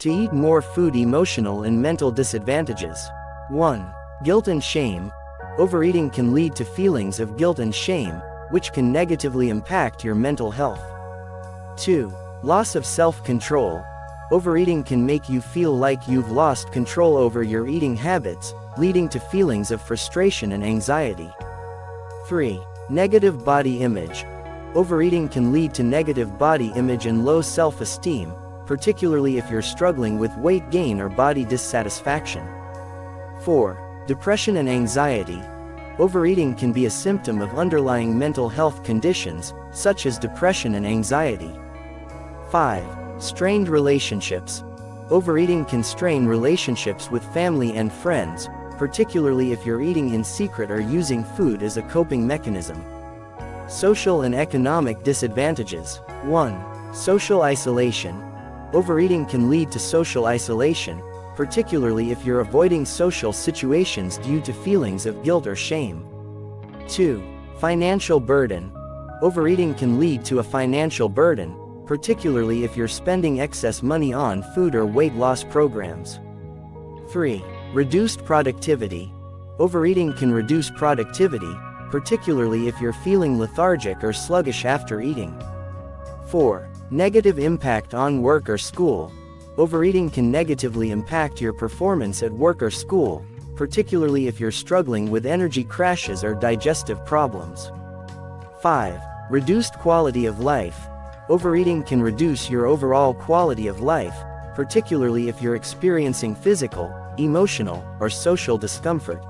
To eat more food. Emotional and mental disadvantages. 1. Guilt and shame. Overeating can lead to feelings of guilt and shame, which can negatively impact your mental health. 2. Loss of self-control. Overeating can make you feel like you've lost control over your eating habits, leading to feelings of frustration and anxiety. 3. Negative body image. Overeating can lead to negative body image and low self-esteem, particularly if you're struggling with weight gain or body dissatisfaction. 4. Depression and anxiety. Overeating can be a symptom of underlying mental health conditions, such as depression and anxiety. 5. Strained relationships. Overeating can strain relationships with family and friends, particularly if you're eating in secret or using food as a coping mechanism. Social and economic disadvantages. 1. Social isolation. Overeating can lead to social isolation, particularly if you're avoiding social situations due to feelings of guilt or shame. 2. Financial burden. Overeating can lead to a financial burden, particularly if you're spending excess money on food or weight loss programs. 3. Reduced productivity. Overeating can reduce productivity, particularly if you're feeling lethargic or sluggish after eating. 4. Negative impact on work or school. Overeating can negatively impact your performance at work or school, particularly if you're struggling with energy crashes or digestive problems. 5. Reduced quality of life. Overeating can reduce your overall quality of life, particularly if you're experiencing physical, emotional, or social discomfort.